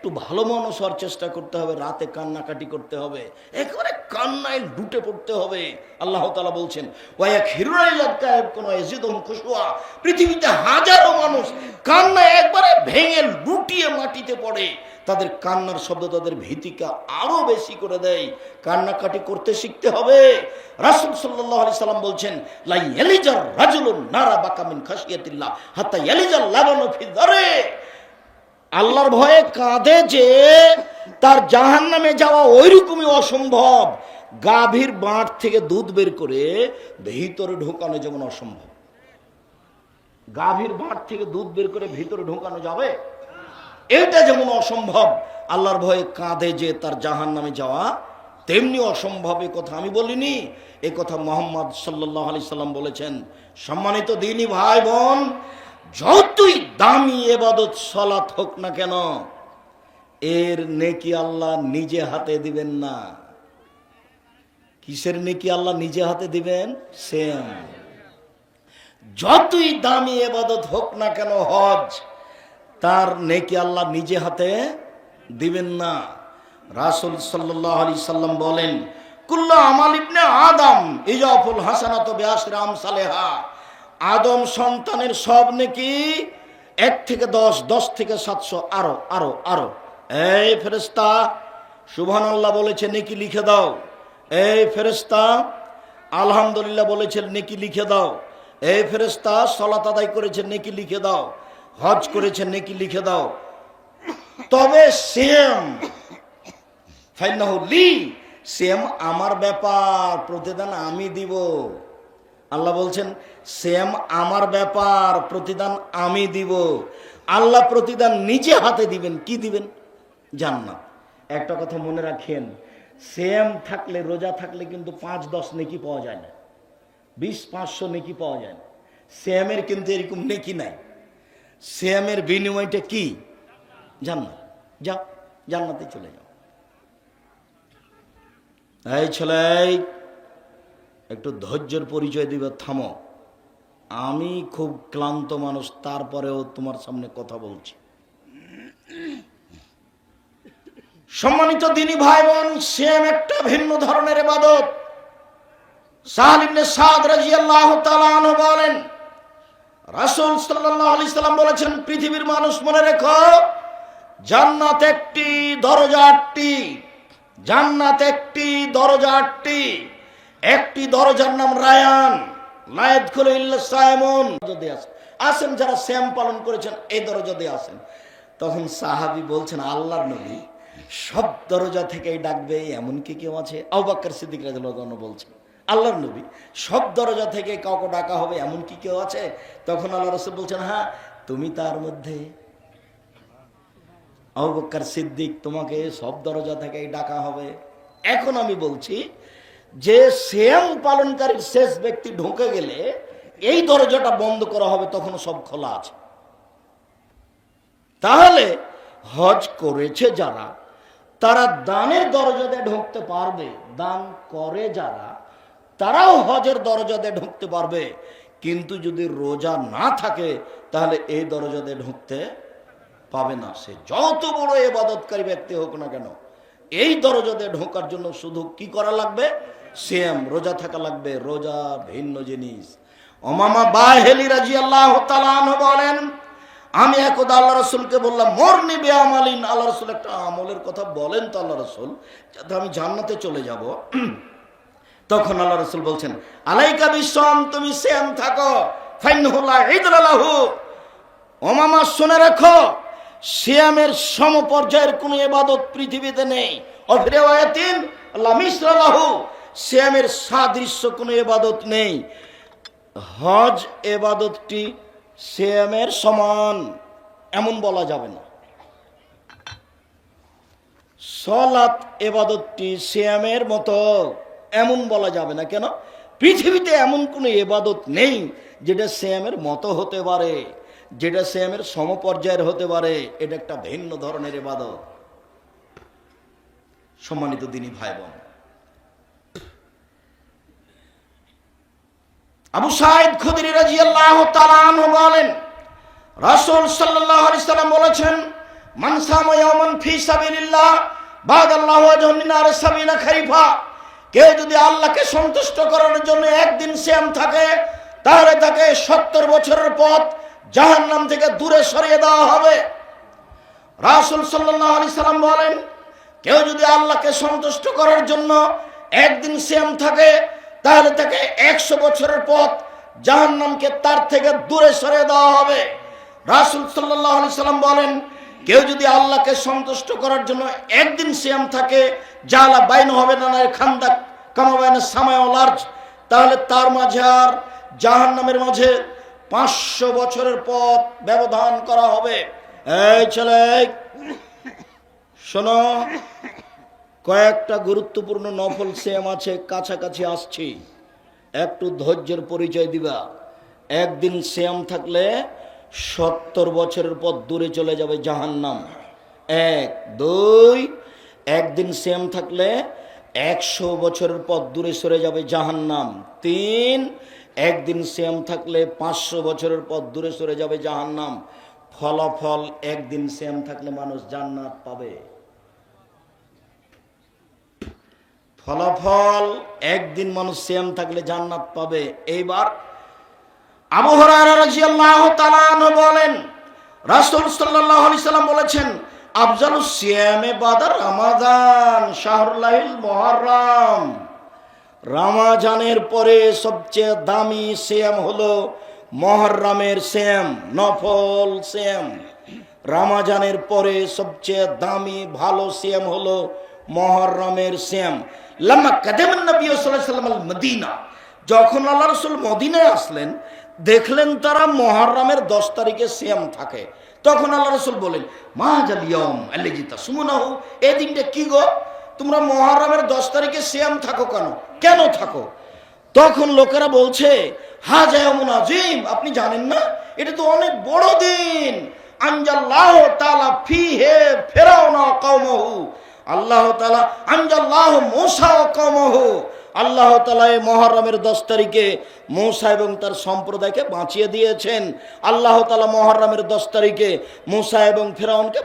একটু ভালো মানুষ হওয়ার চেষ্টা করতে হবে, রাতে কান্নাকাটি করতে হবে, একেবারে কান্নায় লুটে পড়তে হবে। আল্লাহ তাআলা বলছেন পৃথিবীতে হাজারো মানুষ কান্নায় একবারে ভেঙে লুটিয়ে মাটিতে পড়ে, তাদের কান্নার শব্দ তাদের ভীতিকে আরো বেশি করে দেয়। কান্নাকাটি করতে শিখতে হবে। রাসূল সাল্লাল্লাহু আলাইহি সাল্লাম বলছেন লা ইয়ালিজার রাজুলুন নারা বাকা মিন খাশিয়াতিল্লাহ হাত্তা ইয়ালিজাল লাবানু ফি দারে। আল্লাহর ভয়ে কাঁদে যে তার জাহান্নামে যাওয়া ওইরকমই অসম্ভব, গাভীর বাঁট থেকে দুধ বের করে ভিতরে ঢোকানো যেমন অসম্ভব। গাভীর বাঁট থেকে দুধ বের করে ভিতরে ঢোকানো যাবে? এটা যেমন অসম্ভব, আল্লাহর ভয়ে কাঁদে যে তার জাহান্নামে যাওয়া তেমনি অসম্ভব। এ কথা আমি বলিনি, এ কথা মুহাম্মদ সাল্লাল্লাহু আলাইহি সাল্লাম বলেছেন। সম্মানিত দিনী ভাই বোন, যতই দামি ইবাদত সালাত হোক না কেন, এর নেকি আল্লাহ নিজে হাতে দিবেন না। কিসের নেকি আল্লাহ নিজে হাতে দিবেন? সেম। যতই দামি ইবাদত হোক না কেন হজ, তার নেকি আল্লাহ নিজে হাতে দিবেন না। রাসূল সাল্লাল্লাহু আলাইহি সাল্লাম বলেন কুল্লু আমাল ইবনে আদম ইজাফুল হাসানাতু বিআশরি আমসালিহা। আদম সন্তানের সব নেকি 1 থেকে 10, 10 থেকে 700, আরো আরো আরো। এই ফেরেশতা সুবহানাল্লাহ বলেছে নেকি লিখে দাও। এই ফেরেশতা আলহামদুলিল্লাহ বলেছে নেকি লিখে দাও। এই ফেরেশতা সালাত আদায় করেছে নেকি লিখে দাও। হজ করেছে নেকি লিখে দাও। তবে সেম ফাইনাহু লি, সেম আমার ব্যাপার, প্রতিদান আমি দিব। আল্লাহ বলছেন সেম আমার ব্যাপার, প্রতিদান আমি দিব। আল্লাহ প্রতিদান নিজে হাতে দিবেন। কি দিবেন? জান্নাত। একটা কথা মনে রাখেন, সেম থাকলে, রোজা থাকলে কিন্তু 5-10 নেকি পাওয়া যায় না, 20-500 নেকি পাওয়া যায় না। সেমের কিন্তু এরকম নেকি নাই। সেমের বিনিময়টা কি? জান্নাত। যাও জান্নাতে চলে যাও। এই ছেলে, একটু ধৈর্যের পরিচয় দিবে। থামো, আমি খুব ক্লান্ত মানুষ, তারপরেও তোমার সামনে কথা বলছি। সম্মানিত দিনী ভাই বোন, সেম একটা ভিন্ন ধরনের ইবাদত। সাহল ইবনে সাদ রাদিয়াল্লাহু তাআলা আনহু বলেন রাসূল সাল্লাল্লাহু আলাইহি সাল্লাম বলেছেন, পৃথিবীর মানুষ মনে রেখো, জান্নাত একটি, দরজা 8টি। জান্নাত একটি, দরজা 8টি। একটি দরজার নাম রায়ান, লা ইয়াদখুলু ইল্লা সায়মুন। যদি আসেন যারা শ্যাম পালন করেছেন, এই দরজা দিয়ে আসেন। তখন সাহাবী বলছেন, আল্লাহর নবী, সব দরজা থেকেই ডাকবে এমন কি কেউ আছে? আবু বকর সিদ্দিক রাদিয়াল্লাহু আনহু বলছেন, আল্লাহর নবী, সব দরজা থেকে কাউকে ডাকা হবে এমন কি কেউ আছে? তখন আল্লাহ রাসূল বলছেন, হ্যাঁ, তুমি তার মধ্যে। আবু বকর সিদ্দিক, তোমাকে সব দরজা থেকেই ডাকা হবে। এখন আমি বলছি যে সিয়াম পালনকারীর শেষ ব্যক্তি ঢুকে গেলে এই দরজাটা বন্ধ করা হবে, তখন সব খোলা আছে। তাহলে হজ করেছে যারা, তারা দানের দরজা দিয়ে ঢুকতে পারবে। দান করে যারা, তারাও হজের দরজা দিয়ে ঢুকতে পারবে। কিন্তু যদি রোজা না থাকে, তাহলে এই দরজা দিয়ে ঢুকতে পাবে না। সে যত বড় ইবাদতকারী ব্যক্তি হোক না কেন, এই দরজা দিয়ে ঢোকার জন্য শুধু কি করা লাগবে? সিয়াম, রোজা থাকা লাগবে। রোজা ভিন্ন জিনিস। উমামা বাহিলি রাদিয়াল্লাহু তাআলা আনহু বলেন, আমি একদা আল্লাহ রাসূলকে বললাম, মরনি বিআমালিন। আল্লাহ রাসূল একটা আমলের কথা বলেন তো আল্লাহ রাসূল, যাতে আমি জান্নাতে চলে যাব। তখন আল্লাহ রাসূল বলছেন, আলাইকা বিসসাম, তুমি সিয়াম থাকো, ফাইন্নাহু লা ইদরা লাহু। উমামা শুনে রাখো, সিয়ামের সমপর্যায়ের কোন ইবাদত পৃথিবীতে নেই। অফিরিওয়ায়াতিন লা মিসলা লাহু, সিয়ামের সাদৃশ্য কোন ইবাদত নেই। হজ ইবাদতটি সিয়ামের সমান এমন বলা যাবে না। সালাত ইবাদতটি সিয়ামের মতো এমন বলা যাবে না। কেন? পৃথিবীতে এমন কোন ইবাদত নেই যেটা সিয়ামের মতো হতে পারে, যেটা সিয়ামের সমপর্যায়ের হতে পারে। এটা একটা ভিন্ন ধরনের ইবাদত। সম্মানিত দিনী ভাই বোন, আবু সাঈদ খুদরি রাদিয়াল্লাহু তাআলা আনহু বলেন, রাসূল সাল্লাল্লাহু আলাইহি সাল্লাম বলেছেন, মান সামা ইয়াওমান ফি সাবিলিল্লাহ বাদাল্লাহু ওয়াজহুন নার সাবিনা খারিফা, কেউ যদি আল্লাহকে সন্তুষ্ট করার জন্য একদিন সিয়াম থাকে তাহলে তাকে 70 বছরের পথ জাহান্নাম থেকে দূরে সরিয়ে দেওয়া হবে। রাসূল সাল্লাল্লাহু আলাইহি সাল্লাম বলেন, কেউ যদি আল্লাহকে সন্তুষ্ট করার জন্য একদিন সিয়াম থাকে তাহলে তাকে 100 বছরের পথ জাহান্নামকে তার থেকে দূরে সরিয়ে দেওয়া হবে। রাসূল সাল্লাল্লাহু আলাইহি সাল্লাম বলেন, কেউ যদি আল্লাহকে সন্তুষ্ট করার জন্য একদিন সিয়াম থাকে জালা বাইন হবে না খান্দাক কামা বাইনা সামাই ওয়াল আরজ, তাহলে তার মাঝে আর জাহান্নামের মাঝে 500 বছরের পথ ব্যবধান করা হবে। এই ছেলে শোনো, কয়েকটা গুরুত্বপূর্ণ নফল সিয়াম আছে, কাছাকাছি আসছি, একটু ধৈর্যের পরিচয় দিবা। একদিন সিয়াম থাকলে 70 বছরের পর দূরে চলে যাবে জাহান্নাম। 1 2, একদিন সিয়াম থাকলে 100 বছরের পর দূরে সরে যাবে জাহান্নাম। 3, একদিন সিয়াম থাকলে 500 বছরের পর দূরে সরে যাবে জাহান্নাম। ফলাফল, একদিন সিয়াম থাকলে মানুষ জান্নাত পাবে। ফলাফল, একদিন মানুষ সিয়াম থাকলে জান্নাত পাবে। এইবার আবু হুরায়রা রাদিয়াল্লাহু তাআলা আনহু বলেন, রাসূল সাল্লাল্লাহু আলাইহি সাল্লাম বলেছেন, আফজালুস সিয়ামে বাদা রমাদান শাহরুল্লাহিল মুহররম, রমজানের পরে সবচেয়ে দামি সিয়াম হলো মুহররমের সিয়াম, নফল সিয়াম। রমজানের পরে সবচেয়ে দামি ভালো সিয়াম হলো মুহররমের সিয়াম। লাম্মা কাদামান নবী সাল্লাল্লাহু আলাইহি ওয়াসাল্লাম আল মদিনা, যখন আল্লাহ রাসূল মদিনায় আসলেন দেখলেন তারা মুহররমের 10 তারিখে সিয়াম থাকে, তখন আল্লাহ রাসূল বলেন, মা জাল ইয়াউম আল্লাযী তাসুমুনাহু, এই দিনটা কি গো, তোমরা মুহররমের 10 তারিখে সিয়াম থাকো কেন, কেন থাকো? তখন লোকেরা বলছে, হাযা ইয়াউমুন আযীম, আপনি জানেন না এটা তো অনেক বড় দিন। আনজাল্লাহু তাআলা ফিহি ফিরআউনা ওয়া কওমাহু, আল্লাহ তাআলা আনজাল্লাহু মূসা ওয়া কওমাহু, আল্লাহ তাআলা এই মুহররমের 10 তারিখে মূসা এবং তার সম্প্রদায়কে বাঁচিয়ে দিয়েছেন। আল্লাহ তাআলা মুহররমের 10 তারিখে মূসা এবং ফিরআউনকে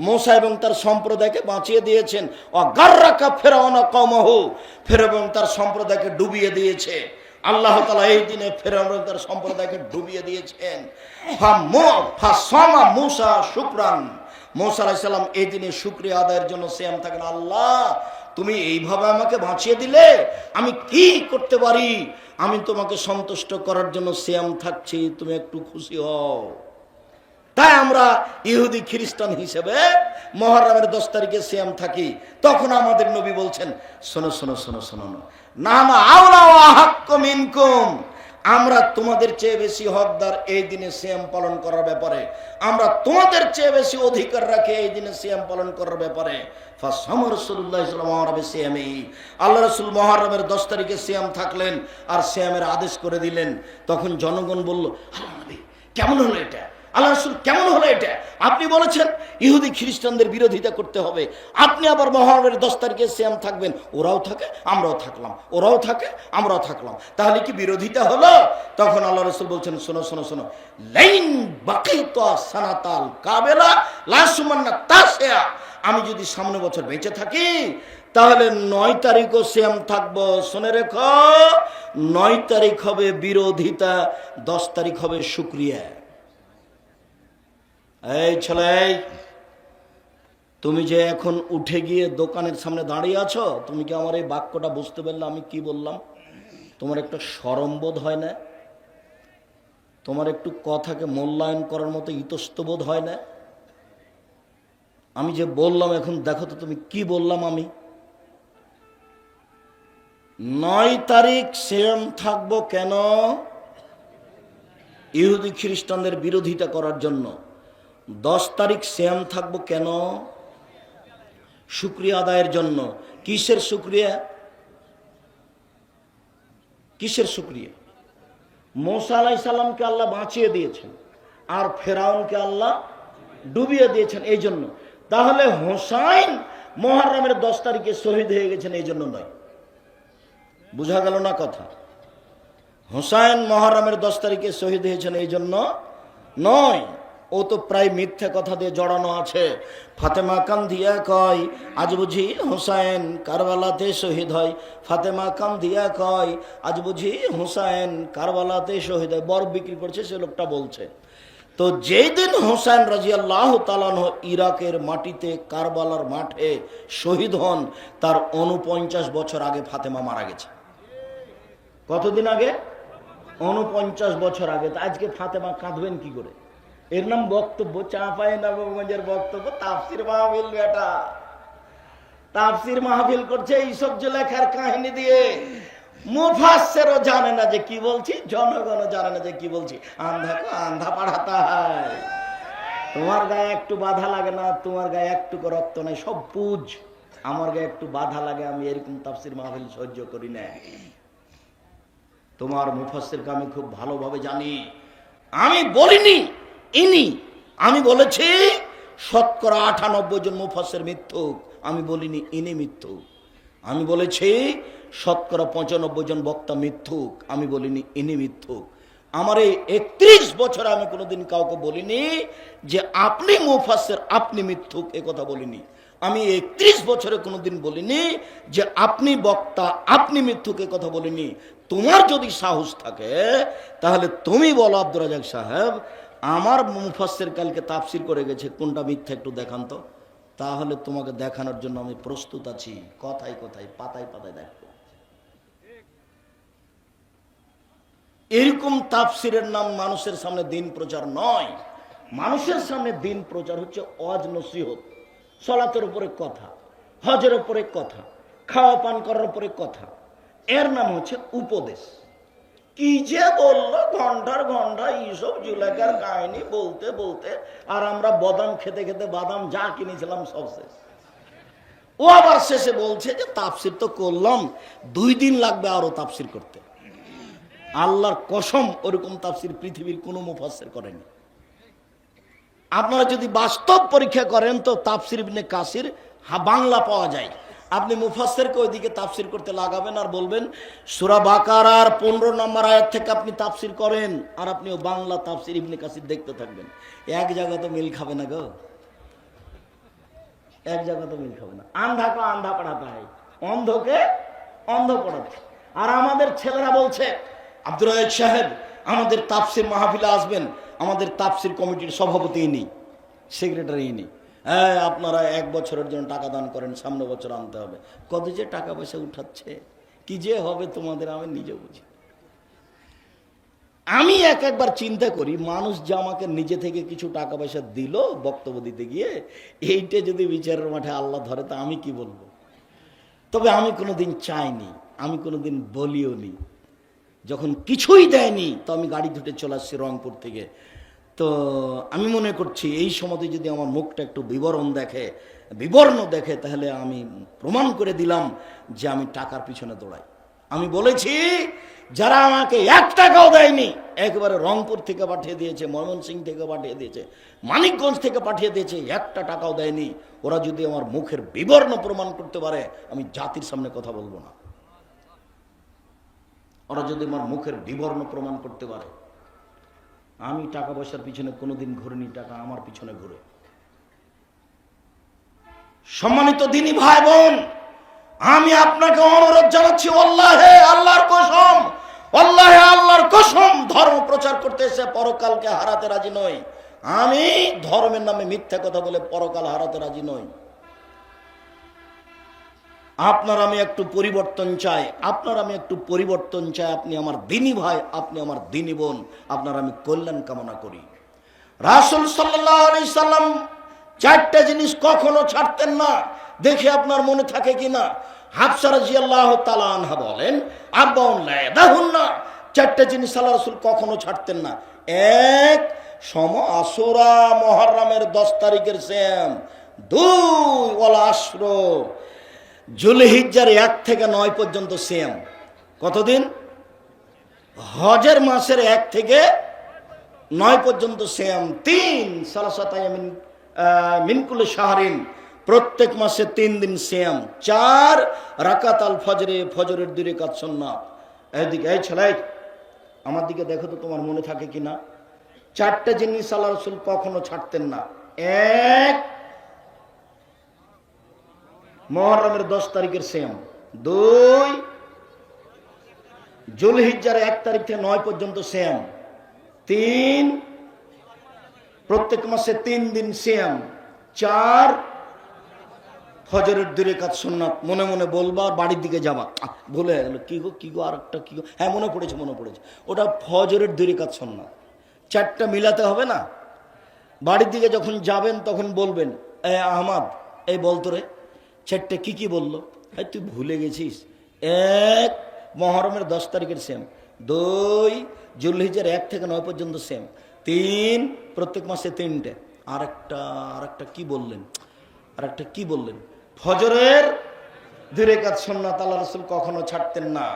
মূসা এবং তার সম্প্রদায়কে বাঁচিয়ে দিয়েছেন। ওয়া গাররাকা ফিরআউন ওয়া কওমাহু, ফিরআউন এবং তার সম্প্রদায়কে ডুবিয়ে দিয়েছে। আল্লাহ তাআলা এই দিনে ফিরআউন এবং তার সম্প্রদায়কে ডুবিয়ে দিয়েছেন। ফাসামা মূসা শুকরান, মূসা আলাইহিস সালাম এই দিনে শুকরিয়া আদায়ের জন্য সিয়াম থাকেন। আল্লাহ, তুমি এইভাবে আমাকে বাঁচিয়ে দিলে আমি কি করতে পারি, আমি তোমাকে সন্তুষ্ট করার জন্য সিয়াম থাকছি, তুমি একটু খুশি হও। তাই আমরা ইহুদি খ্রিস্টান হিসেবে মুহররমের 10 তারিখে সিয়াম থাকি। তখন আমাদের নবী বলছেন, শোনো শোনো শোনো শোনো, না না আওলা ওয়া হাক্কু মিনকুম, আমরা তোমাদের চেয়ে বেশি হকদার এই দিনে সিয়াম পালন করার ব্যাপারে, আমরা তোমাদের চেয়ে বেশি অধিকার রাখি এই দিনে সিয়াম পালন করার ব্যাপারে। ফাসামা রাসূলুল্লাহ সাল্লাল্লাহু আলাইহি ওয়াসাল্লাম, আল্লাহ রাসূল মুহররমের 10 তারিখে সিয়াম থাকলেন আর সিয়ামের আদেশ করে দিলেন। তখন জনগণ বলল, আল্লাহ নবী কেমন হলো এটা, আল্লাহ রাসূল কেমন হলো এটা, আপনি বলেছেন ইহুদি খ্রিস্টানদের বিরোধিতা করতে হবে, আপনি আবার মুহররমের 10 তারিখে সিয়াম থাকবেন, ওরাও থাকে আমরাও থাকলাম, ওরাও থাকে আমরাও থাকলাম, তাহলে কি বিরোধিতা হলো? তখন আল্লাহ রাসূল বলছেন, শোনো শোনো শোনো, লাইন বাকিতা সানাতাল কাবেলা লা সুমান্না তাসিয়া, আমি যদি সামনে বছর বেঁচে থাকি তাহলে 9 তারিখও সিয়াম থাকবো। শুনে রেখো, 9 তারিখ হবে বিরোধিতা, 10 তারিখ হবে শুকরিয়া। এই ছেলে, তুমি যে এখন উঠে গিয়ে দোকানের সামনে দাঁড়িয়ে আছো, তুমি কি আমার এই বাক্যটা বুঝতে পারলে আমি কি বললাম? তোমার একটা শরম বোধ হয় না? তোমার একটু কথাকে মূল্যায়ন করার মতো ইতস্তবোধ হয় না? আমি যে বললাম এখন দেখো তো তুমি কি বললাম। আমি 9 তারিখ সিয়াম থাকবো কেন? ইহুদি খ্রিস্টানদের বিরোধিতা করার জন্য। 10 তারিখ সিয়াম থাকবো কেন? শুকরিয়া আদায়ের জন্য। কিসের শুকরিয়া? কিসের শুকরিয়া? মূসা আলাইহিস সালামকে আল্লাহ বাঁচিয়ে দিয়েছেন আর ফেরাউনকে আল্লাহ ডুবিয়ে দিয়েছেন, এই জন্য। তাহলে হোসাইন মুহররমের 10 তারিখে শহীদ হয়ে গেছেন এই জন্য নয়। বুঝা গেল না কথা? হোসাইন মুহররমের 10 তারিখে শহীদ হয়েছেন এই জন্য নয়। ও তো প্রায় মিথ্যে কথা দিয়ে জড়ানো আছে। ফাতেমা কান্দিয়া কয় আজ বুঝি হুসাইন কারবালাতে শহীদ হয়। ফাতেমা কান্দিয়া কয় আজ বুঝি হুসাইন কারবালাতে শহীদ হয়। বরফ বিক্রি করছে সে লোকটা বলছে। তো যেই দিন হুসাইন রাদিয়াল্লাহু তাআলা আনহু ইরাকের মাটিতে কারবালার মাঠে শহীদ হন, তার 49 বছর আগে ফাতেমা মারা গেছে। কতদিন আগে? 49 বছর আগে। তো আজকে ফাতেমা কাঁদবেন কি করে? এর নাম বক্তব্য। চাঁপাই নবাবগঞ্জের বক্তব্য, তাফসির মাহফিল। বেটা তাফসির মাহফিল করছে এইসব লেখার কাহিনী দিয়ে। মুফাসসিরও জানে না যে কি বলছি, জনগণও জানে না যে কি বলছি। আন্ধা কো আন্ধা পড়াতা হয়। তোমার গায়ে একটু বাধা লাগে না, তোমার গায়ে একটু রক্ত নাই, সব পুজ। আমার গায়ে একটু বাধা লাগে, আমি এরকম তাফসির মাহফিল সহ্য করি না। তোমার মুফাসসিরকে আমি খুব ভালোভাবে জানি। আমি বলিনি ইনি, আমি বলেছি 98% জন মুফাসসির মিথ্যুক। আমি বলিনি ইনি মিথ্যুক। আমি বলেছি 95% জন বক্তা মিথ্যুক। আমি বলিনি ইনি মিথ্যুক। আমার এই 31 বছরে আমি কোনোদিন কাউকে বলিনি যে আপনি মুফাসসির আপনি মিথ্যুক, এ কথা বলিনি। আমি 31 বছরে কোনোদিন বলিনি যে আপনি বক্তা আপনি মিথ্যুক, এ কথা বলিনি। তোমার যদি সাহস থাকে তাহলে তুমি বলো আব্দুর রাজ্জাক সাহেব আমার মুফাসসির কালকে তাফসির করে গেছে, কোনটা মিথ্যা একটু দেখান তো। তাহলে তোমাকে দেখানোর জন্য আমি প্রস্তুত আছি, কথায় কথায় পাতায় পাতায় দেখো। এরকম তাফসিরের নাম মানুষের সামনে দিন প্রচার নয়। মানুষের সামনে দিন প্রচার হচ্ছে ওয়াজ নসিহত, সালাতের উপরে কথা, হজের উপরে কথা, খাওয়া পান করার উপরে কথা। এর নাম হচ্ছে উপদেশ। কি যে বললো ঘন্টার ঘন্টা এইসব জুলেখার কাহিনী বলতে বলতে, আর আমরা বাদাম খেতে খেতে বাদাম যা কিনেছিলাম সব শেষ। ও আবার শেষে বলছে যে তাফসির তো করলাম, 2 দিন লাগবে আরো তাফসির করতে। আল্লাহর কসম ওরকম তাফসির পৃথিবীর কোনো মুফাসসির করেনি। আপনারা যদি বাস্তব পরীক্ষা করেন তো তাফসির ইবনে কাসির বাংলা পাওয়া যায়। আপনি মুফাসসিরকে ওইদিকে তাফসির করতে লাগাবেন আর বলবেন সূরা বাকারার 15 নম্বর আয়াত থেকে আপনি তাফসির করেন, আর আপনি ও বাংলা তাফসির ইবনে কাসির দেখতে থাকবেন। এক জায়গা তো মিল খাবে না গো, এক জায়গা তো মিল খাবে না। আন্ধা কো আন্ধা পড়াতে হয়, অন্ধকে অন্ধ পড়াতে। আর আমাদের ছেলেরা বলছে আব্দুর রাজ্জাক সাহেব আমাদের তাফসির মাহফিলে আসবেন, আমাদের তাফসির কমিটির সভাপতি ইনি, সেক্রেটারি ইনি। হ্যাঁ আপনারা 1 বছরের জন্য টাকা দান করেন, সামনে বছর আনতে হবে। কত যে টাকা পয়সা উঠাচ্ছে, কি যে হবে তোমাদের আমি নিজে বুঝি। আমি একবার চিন্তা করি মানুষ যে আমাকে নিজে থেকে কিছু টাকা পয়সা দিল বক্তব্য দিতে গিয়ে, এইটা যদি বিচারের মাঠে আল্লাহ ধরে তা আমি কি বলবো। তবে আমি কোনোদিন চাইনি, আমি কোনোদিন বলিও নি। যখন কিছুই দেয়নি তো আমি গাড়ি ধুটে চলে আসছি রংপুর থেকে। তো আমি মনে করছি এই সময়তে যদি আমার মুখটা একটু বিবর্ণ দেখে তাহলে আমি প্রমাণ করে দিলাম যে আমি টাকার পিছনে দৌড়াই। আমি বলেছি যারা আমাকে 1 টাকাও দেয়নি, একবারে রংপুর থেকে পাঠিয়ে দিয়েছে, ময়মনসিংহ থেকে পাঠিয়ে দিয়েছে, মানিকগঞ্জ থেকে পাঠিয়ে দিয়েছে, 1টা টাকাও দেয়নি, ওরা যদি আমার মুখের বিবর্ণ প্রমাণ করতে পারে আমি জাতির সামনে কথা বলবো না। ওরা যদি আমার মুখের বিবর্ণ প্রমাণ করতে পারে, আমি টাকা পয়সার পিছনে কোনোদিন ঘুরিনি, টাকা আমার পিছনে ঘুরে। সম্মানিত দিনী ভাই বোন, আমি আপনাকে অনুরোধ জানাচ্ছি, আল্লাহে আল্লাহর কসম, আল্লাহে আল্লাহর কসম, ধর্ম প্রচার করতে এসে পরকালকে হারাতে রাজি নই। আমি ধর্মের নামে মিথ্যা কথা বলে পরকাল হারাতে রাজি নই। আপনার আমি একটু পরিবর্তন চাই, আপনি আমার দিনী ভাই, আপনি আমার দিনী বোন, আপনার আমি কল্যাণ কামনা করি। রাসূল সাল্লাল্লাহু আলাইহি সাল্লাম 4টা জিনিস কখনো ছাড়তেন না, দেখে আপনার মনে থাকে কিনা। হাফসা রাদিয়াল্লাহু তাআলা আনহা বলেন আরবাউন লা ইয়াদাহুন্না, 4টা জিনিস আল্লাহ রাসূল কখনো ছাড়তেন না। 1 আশুরা মুহররমের 10 তারিখের সিয়াম, 2 ওয়াল আশর জুলহিজ্জার 1 থেকে 9 পর্যন্ত সিয়াম। কতদিন? হজের মাসের 1 থেকে 9 পর্যন্ত সিয়াম। 3 সালাসাত আয়ামিন মিন কুল্লি শাহরিন, প্রত্যেক মাসে 3 দিন সিয়াম। 4 রাকাত আল ফজরে, ফজরের 2 রাকাত সুন্নাত। এইদিকে এই ছেলে আমার দিকে দেখো তো তোমার মনে থাকে কিনা। চারটা জিনিস আল্লাহ রাসূল কখনো ছাড়তেন না। এক, মুহররমের 10 তারিখের সিয়াম। 2, যুলহিজ্জার 1 তারিখ থেকে 9 পর্যন্ত সিয়াম। 3, প্রত্যেক মাসে 3 দিন সিয়াম। 4, ফজরের 2 রাকাত সুন্নাত। মনে মনে বলবা, বাড়ির দিকে যাবা, ভুলে গেল, কি গো আরেকটা কি গো, হ্যাঁ মনে পড়েছে, ওটা ফজরের 2 রাকাত সুন্নাত। 4টা মিলাতে হবে না? বাড়ির দিকে যখন যাবেন তখন বলবেন, এ আহমদ, এই বলতো রে 4টে কি বললো, তুই ভুলে গেছিস। 1, মুহররমের 10 তারিখের সিয়াম। 2, যুলহিজ্জার 1 থেকে 9 পর্যন্ত সিয়াম। 3, প্রত্যেক মাসে 3টে। আরেকটা কি বললেন? ফজরের 2 রাকাত সুন্নাত আল্লাহ রাসূল কখনো ছাড়তেন না।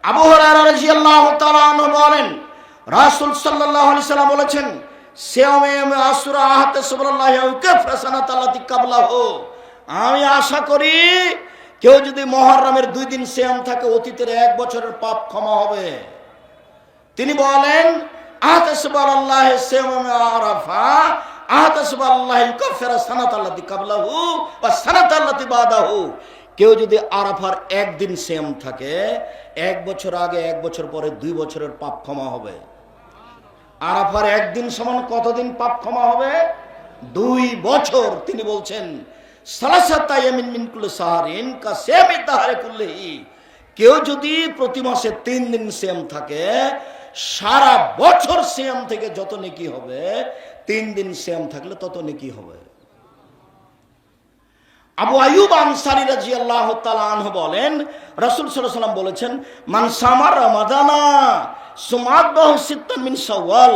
আবু হুরায়রা রাদিয়াল্লাহু তাআলা আনহু বলেন, রাসূল সাল্লাল্লাহু আলাইহি সাল্লাম বলেছেন, সিয়ামে আশুরা আহতাসুবুল্লাহি ওয়া কাফরা সানাতাল্লাতি কাবলাহু। আমি আশা করি কেউ যদি মুহররমের 2 দিন সিয়াম থাকে, অতীতের 1 বছরের পাপ ক্ষমা হবে। তিনি বলেন, আহতাসুবুল্লাহি সিয়ামে আরাফা আহতাসুবুল্লাহি কাফরা সানাতাল্লাতি কাবলাহু ওয়া সানাতাল্লাতি বাদাহু। কেউ যদি আরাফার 1 দিন সিয়াম থাকে, 1 বছর আগে 1 বছর পরে 2 বছরের পাপ ক্ষমা হবে। আরাফার 1 দিন সমান কতদিন পাপ ক্ষমা হবে? 2 বছর। তিনি বলছেন, সালাসাতা ইয়ামিন মিন কুল্লি সাহরিন কা সিয়ামি দাহরি কুল্লিহি। কেউ যদি প্রতি মাসে 3 দিন সিয়াম থাকে, সারা বছর সিয়াম থেকে যত নেকি হবে, 3 দিন সিয়াম থাকলে তত নেকি হবে। আবু আইয়ুব আনসারী রাদিয়াল্লাহু তাআলা আনহু বলেন, রাসূল সাল্লাল্লাহু আলাইহি ওয়াসাল্লাম বলেছেন, মান সামা রমাদানা সুমাতবাহু সিত্তান মিন শাওয়াল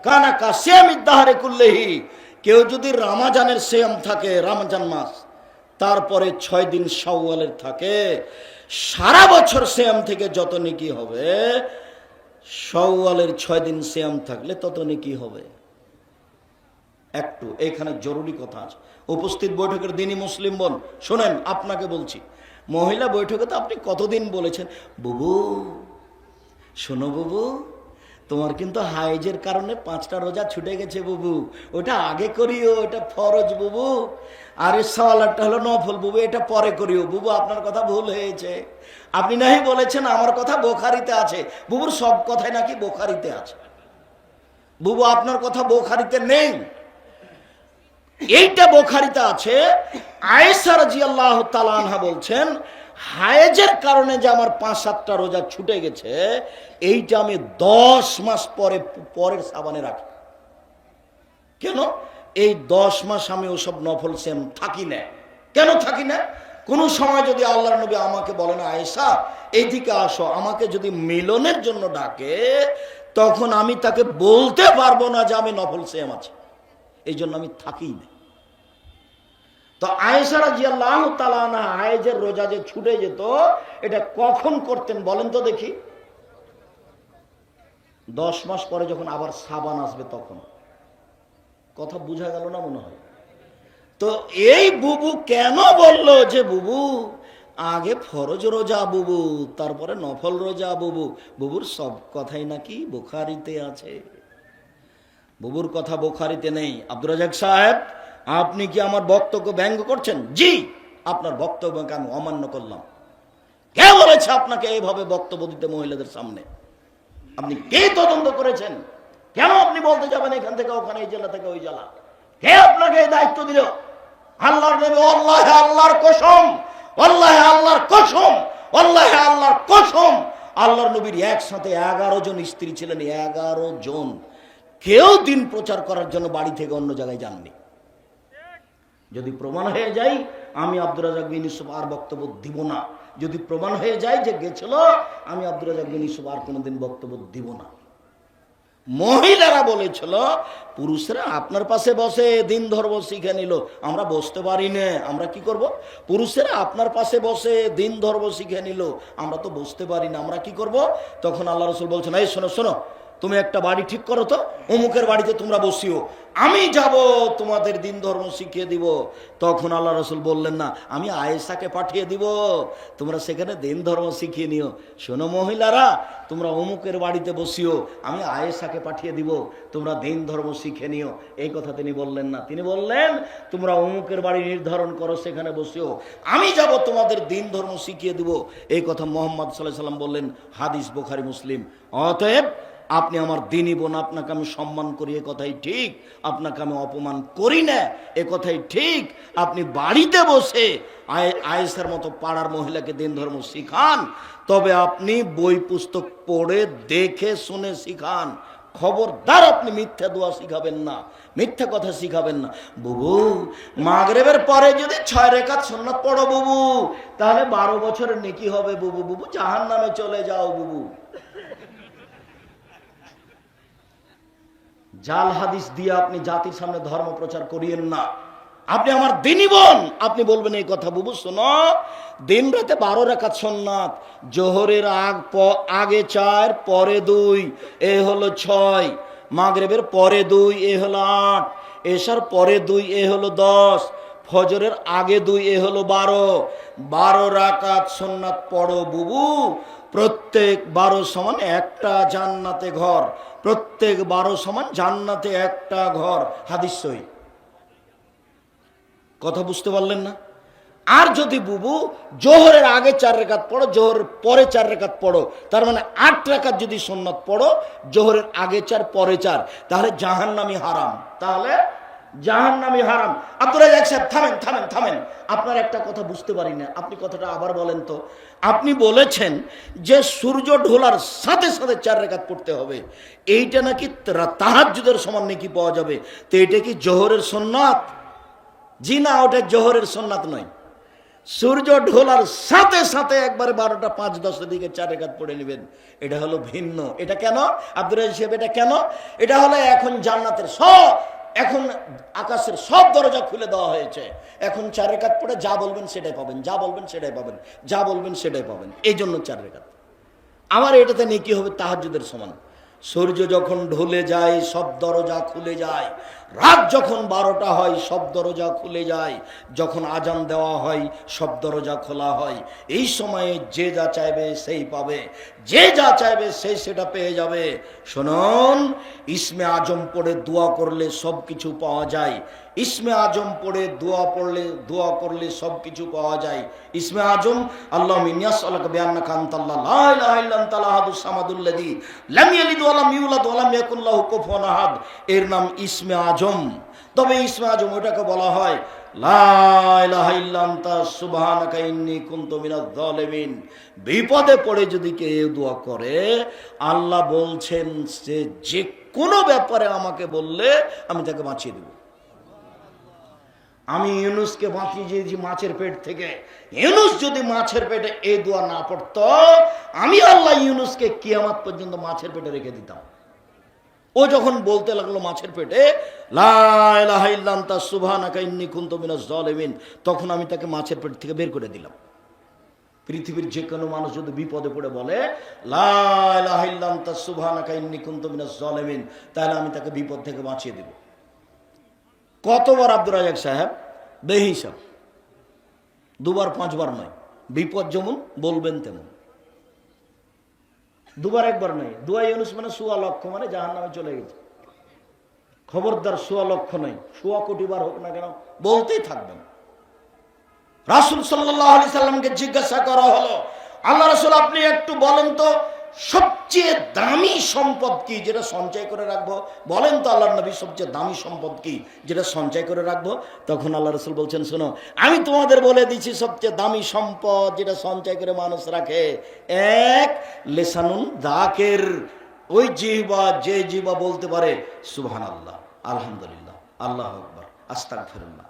কানা কা সিয়ামি দাহরি কুল্লিহি। কেউ যদি রমজানের সিয়াম থাকে, রমজান মাস, তারপরে 6 দিন শাওয়ালের থাকে, সারা বছর সিয়াম থেকে যত নেকি হবে, শাওয়ালের 6 দিন সিয়াম থাকলে তত নেকি হবে। একটু এখানে জরুরি কথা আছে। উপস্থিত বৈঠকের দিনই মুসলিম বোন শোনেন, আপনাকে বলছি, মহিলা বৈঠকে তো আপনি কতদিন বলেছেন, বুবু শোনো বুবু, তোমার কিন্তু হাইজের কারণে 5টা রোজা ছুটে গেছে বুবু, ওটা আগে করিও, ওটা ফরজ বুবু, আর সাওয়ালটা হলো নফল বুবু, এটা পরে করিও বুবু, আপনার কথা ভুল হয়েছে। আপনি নাহি বলেছেন আমার কথা বুখারীতে আছে, বুবুর সব কথাই নাকি বুখারীতে আছে। বুবু আপনার কথা বুখারীতে নেই, এইটা বুখারীতে আছে। আয়েশা রাদিয়াল্লাহু তাআলা আনহা বলছেন, হায়েজের কারণে যে আমার 5-7টা রোজা ছুটে গেছে, এইটা আমি 10 মাস পরের সাবানে রাখি। কেন? এই 10 মাস আমি ওসব নফল সিয়াম থাকি না। কেন থাকি না? কোন সময় যদি আল্লাহর নবী আমাকে বলেন, আয়েশা এইদিকে আসো, আমাকে যদি মিলনের জন্য ডাকে, তখন আমি তাকে বলতে পারবো না যে আমি নফল সিয়াম আছি, এই জন্য আমি থাকি না। তো আয়েশা রাদিয়াল্লাহু তাআলা আনহা হায়েজের রোজা যে ছুটে যেত, এটা কখন করতেন বলেন তো দেখি? 10 মাস পরে যখন আবার সাবান আসবে তখন। কথা বুঝা গেল না মনে হয়? তো এই বুবু কেন বলল যে বুবু আগে ফরজ রোজা বুবু, তারপরে নফল রোজা বুবু? বুবুর সব কথাই নাকি বুখারীতে আছে। বুবুর কথা বুখারীতে নেই। আব্দুর রাজ্জাক সাহেব, আপনি কি আমার বক্তব্য ব্যঙ্গ করছেন? জি, আপনার বক্তব্যকে আমি অমান্য করলাম। কে বলেছে আপনাকে এইভাবে বক্তব্য দিতে মহিলাদের সামনে? আপনি কে তদন্ত করেছেন? কেন আপনি বলতে যাবেন এখান থেকে ওখানে, এই জেলা থেকে ওই জেলা? কে আপনাকে এই দায়িত্ব দিল? আল্লাহর নবী, আল্লাহে আল্লাহর কসম, আল্লাহে আল্লাহর কসম, আল্লাহে আল্লাহর কসম, আল্লাহর নবীর একসাথে 11 জন স্ত্রী ছিলেন। 11 জন। কেউ দিন প্রচার করার জন্য বাড়ি থেকে অন্য জায়গায় যাননি। যদি প্রমাণ হয়ে যায়, আমি আব্দুর রাজ্জাক বিন ইউসুফ আর বক্তব্য দিব না। যদি প্রমাণ হয়ে যায় যে গেছিল, আমি আব্দুর রাজ্জাক বিন ইউসুফ আর কোনোদিন বক্তব্য দিব না। মহিলারা বলেছিল, পুরুষরা আপনার পাশে বসে দিন ধর্ম শিখে নিল, আমরা বসতে পারি না, আমরা কি করব? পুরুষেরা আপনার পাশে বসে দিন ধর্ম শিখে নিল, আমরা তো বসতে পারি না, আমরা কি করব? তখন আল্লাহ রাসূল বলছেন, এই শোনো শোনো, তুমি একটা বাড়ি ঠিক করো তো, অমুকের বাড়িতে তোমরা বসিও, আমি যাব তোমাদের দিন ধর্ম শিখিয়ে দিব। তখন আল্লাহ রসুল বললেন না, আমি আয়েশাকে পাঠিয়ে দিব, তোমরা সেখানে দিন ধর্ম শিখিয়ে নিও। শোনো মহিলারা, তোমরা অমুকের বাড়িতে বসিও, আমি আয়েশাকে পাঠিয়ে দিব, তোমরা দিন ধর্ম শিখে নিও। এই কথা তিনি বললেন না, তিনি বললেন তোমরা অমুকের বাড়ি নির্ধারণ করো, সেখানে বসিও, আমি যাব তোমাদের দিন ধর্ম শিখিয়ে দিব। এই কথা মুহাম্মদ সাল্লাল্লাহু আলাইহি ওয়াসাল্লাম বললেন, হাদিস বুখারী মুসলিম। অতএব আপনি আমার দিনী বোন, আপনাকে আমি সম্মান করি, এ কথাই ঠিক, আপনাকে আমি অপমান করি না, এ কথাই ঠিক। আপনি বাড়িতে বসে আয়েশার মতো পাড়ার মহিলাকে দিন ধর্ম শিখান, তবে আপনি বই পুস্তক পড়ে দেখে শুনে শিখান। খবরদার আপনি মিথ্যা দোয়া শিখাবেন না, মিথ্যা কথা শিখাবেন না। বুবু মাগরিবের পরে যদি 6 রাকাত সুন্নাত পড়ো বুবু, তাহলে 12 বছরের নেকি হবে বুবু, বুবু জাহান্নামে চলে যাও বুবু। জাল হাদিস দিয়ে আপনি জাতির সামনে ধর্ম প্রচার করিয়েন না। আপনি আমার দিনী বোন, আপনি বলবেন এই কথা, বুবু শোনো, দিন রাতে 12 রাকাত সুন্নাত, জোহরের আগে 4, পরে 2, এ হলো 6, মাগরিবের পরে 2, এ হলো 8, এশার পরে 2, এ হলো 10, ফজরের আগে 2, এ হলো 12 রাকাত সুন্নাত পড়ো বুবু। প্রত্যেক 12 সমান একটা জান্নাতে ঘর, প্রত্যেক 12 সমান জান্নাতে একটা ঘর। হাদিস সহিহ। কথা বুঝতে পারলেন না? আর যদি বুবু জোহরের আগে 4 রাকাত পড়ো, জোহরের পরে 4 রাকাত পড়ো, তার মানে 8 রাকাত যদি সুন্নাত পড়ো, জোহরের আগে 4 পরে 4, তাহলে জাহান্নামী হারাম, তাহলে জাহান্নামী হারাম। আব্দুর রাজ্জাক সাহেব থামেন থামেন থামেন, আপনার একটা কথা বুঝতে পারি না, আপনি কথাটা আবার বলেন তো। আপনি বলেছেন যে সূর্য ঢোলার সাথে সাথে 4 রাকাত পড়তে হবে, এইটা নাকি তাহাজ্জুদের সমান নাকি পাওয়া যাবে, তো এটা কি জোহরের সুন্নাত? জি না, ওটা জোহরের সুন্নাত নয়। সূর্য ঢোলার সাথে সাথে একবারে 12টা 5-10 দিকে 4 রাকাত পড়ে নেবেন, এটা হলো ভিন্ন। এটা কেন আব্দুর রাজ্জাক সাহেব, এটা কেন? এটা হলো এখন জান্নাতের এখন আকাশের সব দরজা খুলে দেওয়া হয়েছে, এখন 4 রাকাত পড়ে যা বলবেন সেটাই পাবেন, যা বলবেন সেটাই পাবেন, যা বলবেন সেটাই পাবেন, এই জন্য 4 রাকাত। আমার এটাতে নেকি হবে তাহাজ্জুদের সমান। সূর্য যখন ঢলে যায় সব দরজা খুলে যায়, রাত যখন 12টা হয় সব দরজা খুলে যায়, যখন আজান দেওয়া হয় সব দরজা খোলা হয়। এই সময়ে যে যা চাইবে সেই পাবে, যে যা চাইবে সেই সেটা পেয়ে যাবে। শুনুন, ইসমে আজম পড়ে দোয়া করলে সব কিছু পাওয়া যায়। ইসমে আজম পড়ে দোয়া করলে সব কিছু পাওয়া যায়। ইসমে আজম আল্লাহুম্মা ইন্নী আসআলুকা বিআন্নাকা আনতাল্লাহ লা ইলাহা ইল্লা আনতাল আহাদুস সামাদুল্লাযী লাম ইয়ালিদ ওয়া লাম ইউলাদ ওয়া লাম ইয়াকুল লাহু কুফুয়ান আহাদ, এর নাম ইসমে আজম। তবে ইসমে আজম ওটাকে বলা হয় লা ইলাহা ইল্লা আনতা সুবহানাকা ইন্নী কুনতু মিনাজ জালিমিন। বিপদে পড়ে যদি কেউ দোয়া করে, আল্লাহ বলছেন যে কোনো ব্যাপারে আমাকে বললে আমি তাকে বাঁচিয়ে দেব। আমি ইউনুসকে বাঁচিয়ে দিয়েছি মাছের পেট থেকে। ইউনুস যদি মাছের পেটে এই দোয়া না পড়তো, আমি আল্লাহ ইউনুসকে কিয়ামত পর্যন্ত মাছের পেটে রেখে দিতাম। ও যখন বলতে লাগলো মাছের পেটে লা ইলাহা ইল্লা আনতা সুবহানাকা ইন্নী কুনতু মিনাজ জালিমিন, তখন আমি তাকে মাছের পেট থেকে বের করে দিলাম। পৃথিবীর যে কোনো মানুষ যদি বিপদে পড়ে বলে লা ইলাহা ইল্লা আনতা সুবহানাকা ইন্নী কুনতু মিনাজ জালিমিন, তাহলে আমি তাকে বিপদ থেকে বাঁচিয়ে দেব। কতবার আব্দুর রাজ্জাক সাহেব? বেহিসাব, 2বার 5বার নয়। বিপদ যেমন বলবেন তেমন, 2বার 1বার নয়। দোয়া ইউনুস মানে 1.25 লক্ষ, মানে জাহান্নামে চলে গেছে। খবরদার 1.25 লক্ষ নয়, 1.25 কোটি বার হোক না কেন বলতেই থাকবেন। রাসূল সাল্লাল্লাহু আলাইহি সাল্লামকে জিজ্ঞাসা করা হলো, আল্লাহ রাসূল আপনি একটু বলেন তো সবচেয়ে দামি সম্পদ কি যেটা সঞ্চয় করে রাখবো? বলেন তো আল্লাহর নবী সবচেয়ে দামি সম্পদ কি যেটা সঞ্চয় করে রাখবো? তখন আল্লাহ রাসূল বলছেন, শোনো আমি তোমাদের বলে দিচ্ছি সবচেয়ে দামি সম্পদ যেটা সঞ্চয় করে মানুষ রাখে। 1 লিসানুন যাকির, ওই জিহ্বা, যে জিহ্বা বলতে পারে সুবহানাল্লাহ, আলহামদুলিল্লাহ, আল্লাহু আকবার, আস্তাগফিরুল্লাহ।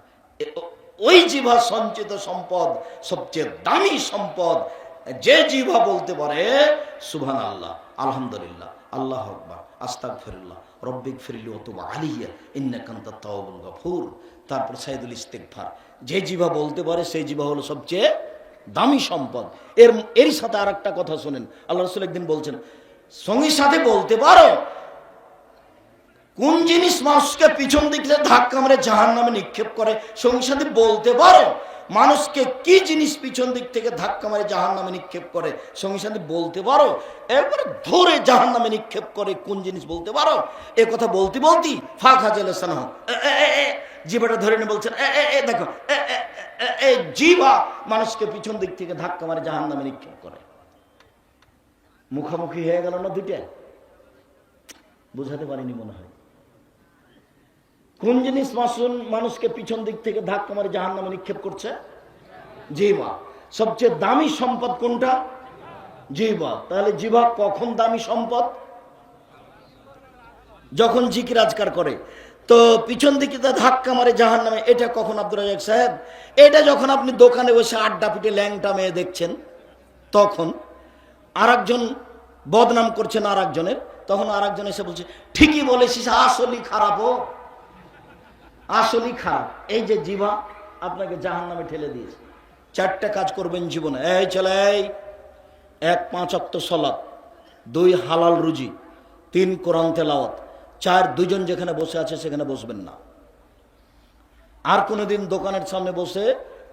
ওই জিহ্বা সঞ্চিত সম্পদ, সবচেয়ে দামি সম্পদ। যে জিহ্বা বলতে পারে সুবহানাল্লাহ, আলহামদুলিল্লাহ, আল্লাহু আকবার, আস্তাগফিরুল্লাহ, রব্বিগফিরলি ওয়া তুব আলাইয়া ইন্নাকা আনতাত তাওয়াবুল গফুর। তারপর সাইদুল ইস্তিগফার। যে জিহ্বা বলতে পারে সেই জিহ্বা হলো সবচেয়ে দামি সম্পদ। এরই সাথে আরেকটা কথা শুনেন, আল্লাহ রাসূল একদিন বলছেন, সঙ্গীর সাথে বলতে পারো কোন জিনিস মানুষকে পিছন দিক থেকে ধাক্কা মেরে জাহান্নামে নিক্ষেপ করে? সঙ্গে সাথে বলতে পারো মানুষকে কি জিনিস পিছন দিক থেকে ধাক্কা মেরে জাহান্নামে নিক্ষেপ করে? সঙ্গে সাথে বলতে পারো? একবারে ধরে জাহান্নামে নিক্ষেপ করে কোন জিনিস বলতে পারো? এ কথা বলতে বলতি ফাঁক হাজালেসান জিভাটা ধরে নিয়ে বলছেন দেখো জিভা মানুষকে পিছন দিক থেকে ধাক্কা মারে জাহান্নামে নিক্ষেপ করে। মুখামুখি হয়ে গেল না দুইটা? বুঝাতে পারিনি মনে হয়। কোন জিনিস মানুষকে পিছন দিক থেকে ধাক্কা মারে জাহান্নামে নিক্ষেপ করছে? জিহ্বা। সবচেয়ে দামি সম্পদ কোনটা? জিহ্বা। তাহলে জিহ্বা কখন দামি সম্পদ? যখন জিকির আজকার করে। তো পিছন দিকে ধাক্কা মারে জাহান্নামে, এটা কখন আব্দুর রাজ্জাক সাহেব? এটা যখন আপনি দোকানে বসে আড্ডা পিটে ল্যাংটা মেয়ে দেখছেন, তখন আর একজন বদনাম করছেন আর একজনের, তখন আর একজন এসে বলছে ঠিকই বলেছিস, আসলেই খারাপ, ও আসলেই খারাপ। এই যে জিহ্বা আপনাকে জাহান্নামে ঠেলে দিয়েছে। চারটা কাজ করবেন জীবনে। এই ছেলে, 1 5 ওয়াক্ত সালাত, 2 হালাল রুজি, 3 কোরআন তেলাওয়াত, 4 দুজন যেখানে বসে আছে সেখানে বসবেন না। আর কোনোদিন দোকানের সামনে বসে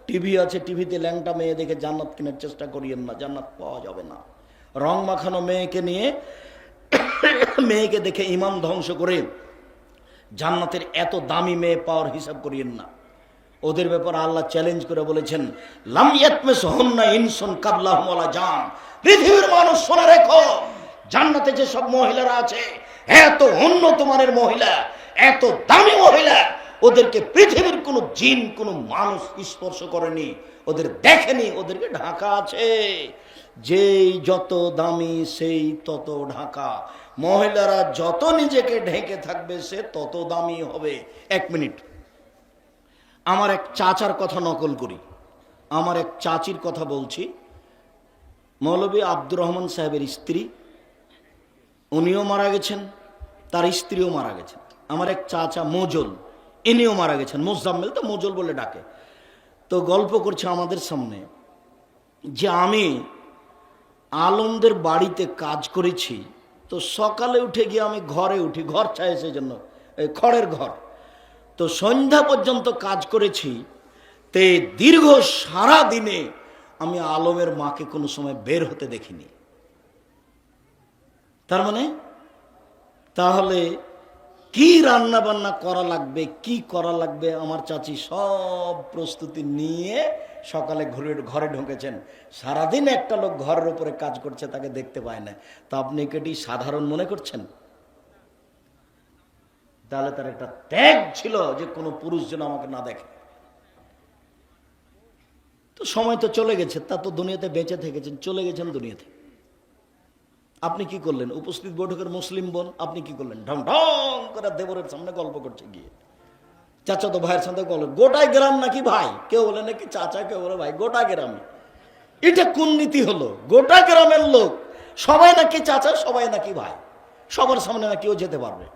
টিভি আছে, টিভিতে ল্যাংটা মেয়ে দেখে জান্নাত কেনার চেষ্টা করিয়েন না, জান্নাত পাওয়া যাবে না। রং মাখানো মেয়েকে নিয়ে মেয়েকে দেখে ইমান ধ্বংস করে জান্নাতের এত দামি মেয়ে পাওয়ার হিসাব করিয়েন না। ওদের ব্যাপারে আল্লাহ চ্যালেঞ্জ করে বলেছেন লাম ইয়াতমিসহুন্না ইনসুন কাবলাহুম ওয়ালা জান। পৃথিবীর মানুষ শুনে রেখো, জান্নাতে যে সব মহিলারা আছে এত উন্নত মানের মহিলা, এত দামি মহিলা, ওদেরকে পৃথিবীর কোনো জিন কোনো মানুষ স্পর্শ করেনি, ওদের দেখেনি, ওদেরকে ঢাকা আছে। যেই যত দামি সেই তত ঢাকা। মহিলারা যত নিজেকে ঢেকে থাকবে সে তত দামি হবে। 1 মিনিট, আমার এক চাচার কথা নকল করি। আমার এক চাচির কথা বলছি। মৌলভী আব্দুর রহমান সাহেবের স্ত্রী, উনিও মারা গেছেন, তার স্ত্রীও মারা গেছেন। আমার এক চাচা মোজল, ইনিও মারা গেছেন। মোজাম্মেল তো মোজল বলে ডাকে। তো গল্প করছে আমাদের সামনে যে আমি আলমদের বাড়িতে কাজ করেছি। তো সকালে উঠে গিয়ে আমি ঘরে উঠি, ঘর চাই সেজন্য, খড়ের ঘর। তো সন্ধ্যা পর্যন্ত কাজ করেছি। তে দীর্ঘ সারা দিনে আমি আলমের মাকে কোনো সময় বের হতে দেখিনি। তার মানে তাহলে কি রান্না বান্না করা লাগবে, কি করা লাগবে, আমার চাচি সব প্রস্তুতি নিয়ে সকালে ঘরে ঢুকেছেন। সারাদিন একটা লোক ঘরের উপরে কাজ করছে, তাকে দেখতে পায় না। তা আপনি কেটি সাধারণ মনে করছেন? তাহলে তার একটা ত্যাগ ছিল যে কোনো পুরুষ যেন আমাকে না দেখে। তো সময় তো চলে গেছে, তা তো দুনিয়াতে বেঁচে থেকেছেন, চলে গেছেন দুনিয়াতে। আপনি কি করলেন? উপস্থিত বৈঠকের মুসলিম বোন, আপনি কি করলেন? ঢং ঢং করে দেবরের সামনে গল্প করছে গিয়ে, চাচা তো ভাইয়ের সাথে গল্প। গোটাই গ্রাম নাকি ভাই, কেউ বলে নাকি চাচা, কেউ বলে ভাই, গোটা গ্রামে। এটা কোন নীতি হলো? গোটা গ্রামের লোক সবাই নাকি চাচা, সবাই নাকি ভাই, সবার সামনে না কেউ যেতে পারবে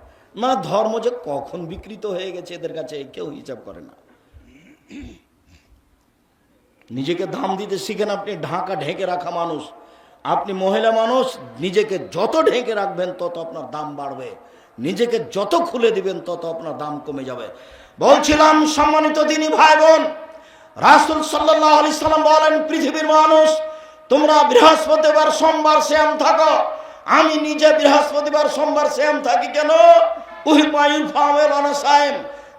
না। ধর্ম যে কখন বিকৃত হয়ে গেছে এদের কাছে কেউ হিসাব করে না। নিজেকে দাম দিতে শিখেন। আপনি ঢেকে রাখা মানুষ, আপনি মহিলা মানুষ, নিজেকে যত ঢেকে রাখবেন তত আপনার দাম বাড়বে, নিজেকে যত খুলে দিবেন তত আপনার দাম কমে যাবে। বলছিলাম সম্মানিত দিনী ভাই বোন, রাসূল সাল্লাল্লাহু আলাইহি সাল্লাম বলেন পৃথিবীর মানুষ তোমরা বৃহস্পতিবার সোমবার শ্যাম থাকো। আমি নিজে বৃহস্পতিবার সোমবার শ্যাম থাকি কেন?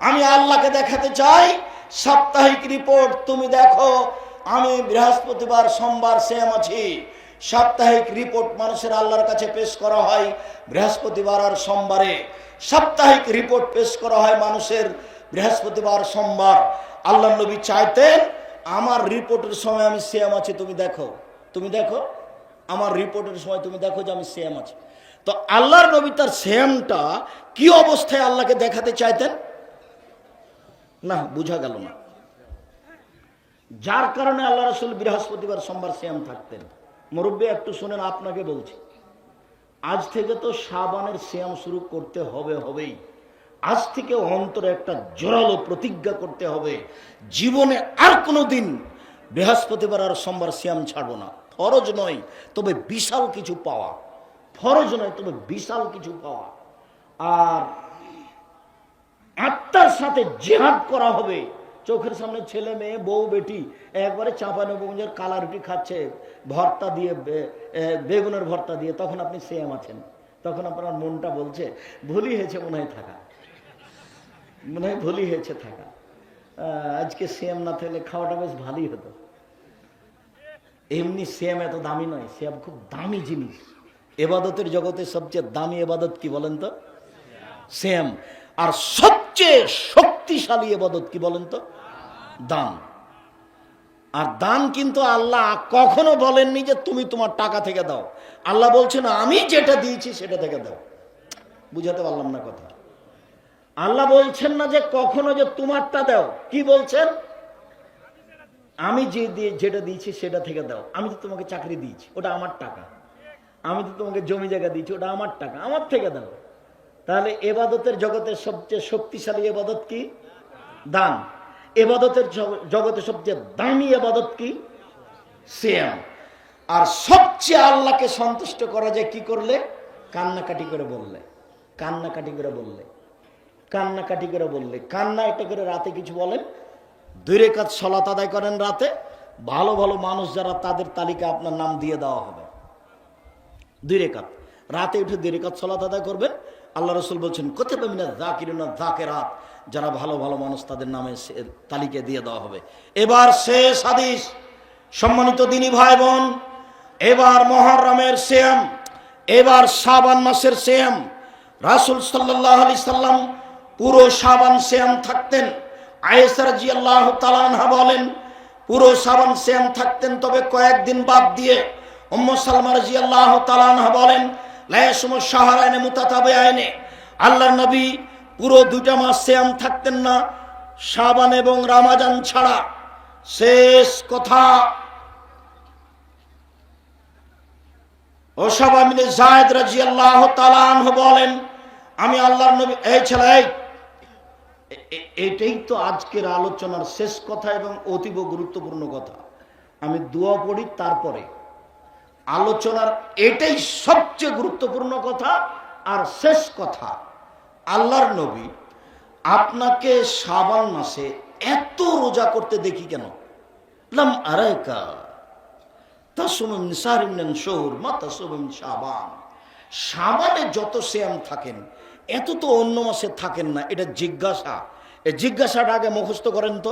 আমি আল্লাহকে দেখাতে চাই সাপ্তাহিক রিপোর্ট তুমি দেখো, আমি বৃহস্পতিবার সোমবার শ্যাম আছি। সাপ্তাহিক রিপোর্ট মানুষের আল্লাহর কাছে পেশ করা হয় বৃহস্পতিবার আর সোমবারে। সাপ্তাহিক রিপোর্ট পেশ করা হয় মানুষের বৃহস্পতিবার সোমবার। আল্লাহ নবী চাইতেন আমার রিপোর্টের সময় আমি শ্যাম আছি, তুমি দেখো, তুমি দেখো আমার রিপোর্টের সময় তুমি দেখো যে আমি শ্যাম আছি। তো আল্লাহর নবী তার শ্যামটা কি অবস্থায় আল্লাহকে দেখাতে চাইতেন? না, বুঝা গেল না। যার কারণে আল্লাহ রাসূল বৃহস্পতিবার সোমবার শ্যাম থাকতেন। মুরব্বী একটু শুনেন, আপনাকে বলছি, আজ থেকে তো শাবানের শ্যাম শুরু করতে হবেই। আজ থেকে অন্তরে একটা জোরালো প্রতিজ্ঞা করতে হবে, জীবনে আর কোনো দিন বৃহস্পতিবার আর সোমবার শ্যাম ছাড়বো না। ফরজ নয় তবে বিশাল কিছু পাওয়া, ফরজ নয় তবে বিশাল কিছু পাওয়া। আর আত্মার সাথে জিহাদ করা হবে। চোখের সামনে ছেলে মেয়ে বউ বেটি একবারে চাঁপানগঞ্জের কালা রুটি খাচ্ছে ভর্তা দিয়ে, বেগুনের ভর্তা দিয়ে, তখন আপনি সেম আছেন। তখন আপনার মনটা বলছে ভুলই হয়েছে মনে হয় থাকা, মনে হয় ভুলই হয়েছে থাকা, আজকে সেম না থাকলে খাওয়াটা বেশ ভালোই হতো। এমনি সেম এত দামি নয়, সেম খুব দামি জিনিস। এবাদতের জগতে সবচেয়ে দামি এবাদত কি বলেন তো? সেম। আর সবচেয়ে শক্তিশালী এবাদত কি বলেন তো? দান। আর দান কিন্তু আল্লাহ কখনো বলেননি যে তুমি তোমার টাকা থেকে দাও। আল্লাহ বলছেন আমি যেটা দিয়েছি সেটা থেকে দাও। বুঝাতে পারলাম না কথা? আল্লাহ বলছেন না যে কখনো যে তোমারটা দাও, কি বলছেন? আমি যেটা দিয়েছি সেটা থেকে দাও। আমি তো তোমাকে চাকরি দিয়েছি, ওটা আমার টাকা। আমি তো তোমাকে জমি জায়গা দিয়েছি, ওটা আমার টাকা, আমার থেকে দাও। তাহলে এবাদতের জগতের সবচেয়ে শক্তিশালী এবাদত কি? দান। এবাদতের জগতে সবচেয়ে দামি এবাদত কি? সিয়াম। আর সবচেয়ে আল্লাহকে সন্তুষ্ট করা যায় কি করলে? কান্নাকাটি করে বললে, কান্নাকাটি করে বললে, কান্নাকাটি করে বললে। কান্না এটা করে রাতে কিছু বলেন, 2 রাকাত সালাত আদায় করেন রাতে, ভালো ভালো মানুষ যারা তাদের তালিকা আপনার নাম দিয়ে দেওয়া হবে। 2 রাকাত রাতে উঠে 2 রাকাত সালাত আদায় করবেন। আল্লাহ রসুল বলছেন কোথায় মিনা যাকিরিনা যাকিরাত, যারা ভালো ভালো মানুষ তাদের নামে তালিকা দিয়ে দেওয়া হবে। এবার শেষ হাদিস। সম্মানিত দিনী ভাই বোন, এবার মুহররমের সিয়াম, এবার শাবান মাসের সিয়াম। রাসূল সাল্লাল্লাহু আলাইহি সাল্লাম পুরো শাবান সিয়াম থাকতেন। আয়েশা রাদিয়াল্লাহু তাআলা আনহা বলেন পুরো শাবান সিয়াম থাকতেন, তবে কয়েকদিন বাদ দিয়ে। উম্মু সালমা রাদিয়াল্লাহু তাআলা আনহা বলেন লা ইয়াসুমু শাহরাইনি মুতাতাবিআইনি, আল্লাহর নবী পুরো 2টা মাস সিয়াম থাকতেন না, শাবান এবং রমজান ছাড়া। শেষ কথা, ওসামা বিন যায়েদ রাদিয়াল্লাহু তাআলা আনহু বলেন আমি আল্লাহর নবী, এই ছেলে, এটাই তো আজকের আলোচনার শেষ কথা এবং অতীব গুরুত্বপূর্ণ কথা। আমি দোয়া পড়ি তারপরে আলোচনার এটাই সবচেয়ে গুরুত্বপূর্ণ কথা আর শেষ কথা। আল্লাহর নবী আপনাকে শাবান মাসে এত রোজা করতে দেখি কেন? লাম আরাইকা তাসুমু মিন শাহরিন মিন শুহুর মা তাসুমু মিন শাবান। শাবানে যত সিয়াম থাকেন এত তো অন্য মাসে থাকেন না, এটা জিজ্ঞাসা। এই জিজ্ঞাসাটা আগে মুখস্থ করেন তো।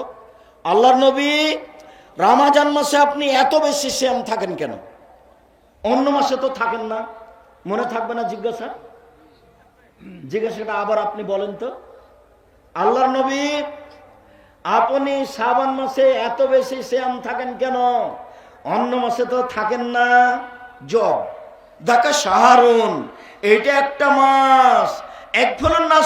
আল্লাহর নবী রমজান মাসে আপনি এত বেশি সিয়াম থাকেন কেন? অন্য মাসে তো থাকেন না, মনে থাকবে না জিজ্ঞাসা? জিজ্ঞাসাটা আবার আপনি বলেন তো। আল্লাহর নবী আপনি শাবান মাসে এত বেশি সিয়াম থাকেন কেন? অন্য মাসে তো থাকেন না। জব দাকা শাহরুন, এটা একটা মাস, এক ফলন না